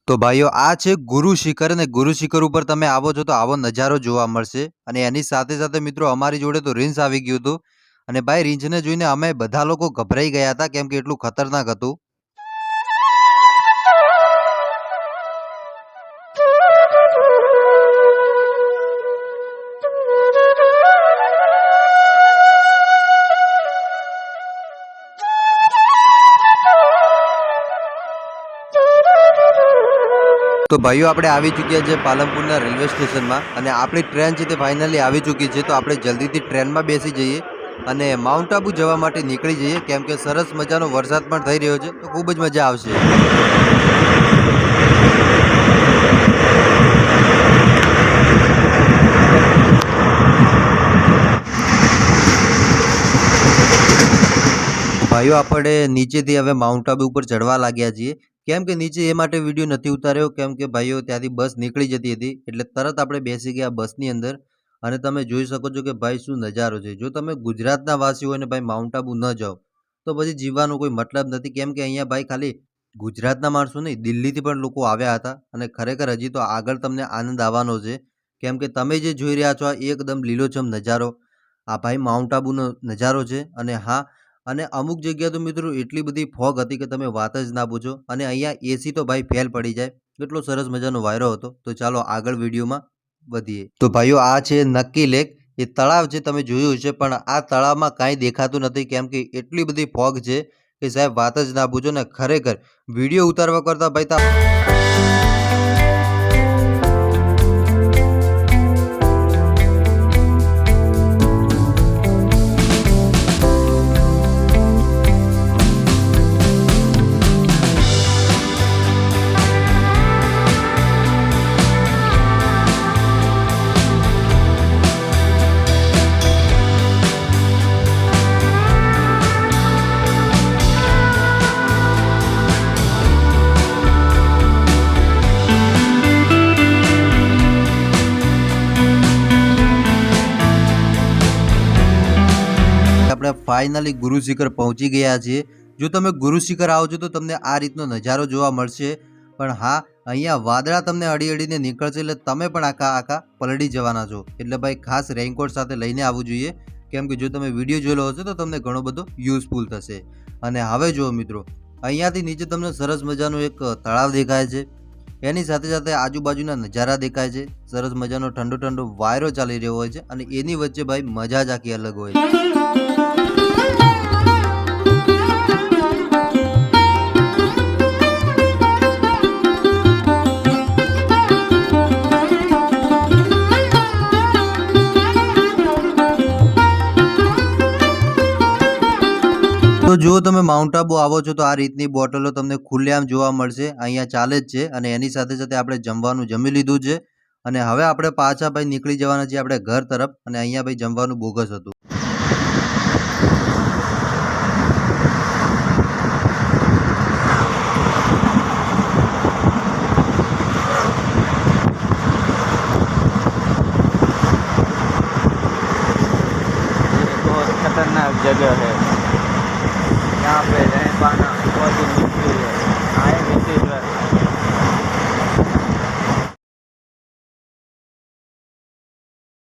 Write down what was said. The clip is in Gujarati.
તો ભાઈઓ આ છે ગુરુ શિખર અને ગુરુ શિખર ઉપર તમે આવો છો તો આવો નજારો જોવા મળશે અને એની સાથે સાથે મિત્રો અમારી જોડે તો રીંછ આવી ગયું હતું અને ભાઈ રીંછને જોઈને અમે બધા લોકો ગભરાઈ ગયા હતા કેમ કે એટલું ખતરનાક હતું. તો ભાઈઓ આપણે આવી ચૂક્યા છે પાલનપુરના રેલવે સ્ટેશનમાં અને આપણી ટ્રેન છે તે ફાઇનલી આવી ચૂકી છે. તો આપણે જલ્દીથી ટ્રેનમાં બેસી જઈએ અને માઉન્ટ આબુ જવા માટે નીકળી જઈએ કેમ કે સરસ મજાનો વરસાદ પણ થઈ રહ્યો છે તો ખૂબ જ મજા આવશે. ભાઈઓ આપણે નીચેથી હવે માઉન્ટ આબુ ઉપર ચડવા લાગ્યા છીએ કેમ કે નીચે એ માટે વિડીયો નથી ઉતાર્યો કેમ કે ભાઈઓ ત્યાંથી બસ નીકળી જતી હતી એટલે તરત આપણે બેસી ગયા બસની અંદર અને તમે જોઈ શકો છો કે ભાઈ શું નજારો છે. જો તમે ગુજરાતના વાસી હોય ને ભાઈ માઉન્ટ આબુ ન જાઓ તો પછી જીવવાનો કોઈ મતલબ નથી કેમ કે અહીંયા ભાઈ ખાલી ગુજરાતના માણસો નહીં દિલ્હીથી પણ લોકો આવ્યા હતા અને ખરેખર હજી તો આગળ તમને આનંદ આવવાનો છે કેમ કે તમે જે જોઈ રહ્યા છો આ એકદમ લીલોછમ નજારો આ ભાઈ માઉન્ટ આબુનો નજારો છે. અને હા અને અમુક જગ્યા તો મિત્રો એટલી બધી ફોગ હતી કે તમે વાત જ ના પૂછો અને અહીંયા એસી તો ભાઈ ફેલ પડી જાય એટલો સરસ મજાનો વાયરો હતો. તો ચાલો આગળ વિડીયોમાં વધીએ. તો ભાઈઓ આ છે નક્કી લેક એ તળાવ છે તમે જોયું છે પણ આ તળાવમાં કાંઈ દેખાતું નથી કેમ કે એટલી બધી ફોગ છે કે સાહેબ વાત જ ના પૂછો ને ખરેખર વિડીયો ઉતારવા કરતા ભાઈ આપણે ફાઇનલી ગુરુ શિખર પહોંચી ગયા છીએ. જો તમે ગુરુ શિખર આવો છો તો તમને આ રીતનો નજારો જોવા મળશે પણ હા અહીંયા વાદળા તમને અડી અડીને નીકળશે એટલે તમે પણ આખા પલળી જવાના છો એટલે ભાઈ ખાસ રેઇનકોટ સાથે લઈને આવવું જોઈએ કેમ કે જો તમે વિડીયો જોયેલો હશે તો તમને ઘણો બધો યુઝફુલ થશે. અને હવે જુઓ મિત્રો અહીંયાથી નીચે તમને સરસ મજાનું એક તળાવ દેખાય છે એની સાથે સાથે આજુબાજુના નજારા દેખાય છે સરસ મજાનો ઠંડો ઠંડો વાયરો ચાલી રહ્યો હોય છે અને એની વચ્ચે ભાઈ મજા જ આખી અલગ હોય છે. તો જો તમે માઉન્ટ આબુ આવો છો તો આ રીતની બોટલો તમને ખુલ્લેઆમ જોવા મળશે અહીંયા ચાલે જ છે અને એની સાથે સાથે આપણે જમવાનું જમી લીધું છે અને હવે આપણે પાછા ભાઈ નીકળી જવાના છીએ આપણે ઘર તરફ અને અહીંયા ભાઈ જમવાનું બોગસ હતું. बहुत खतरनाक जगह है, यहाँ पे रह पाना बहुत ही मुश्किल है. आए विजिट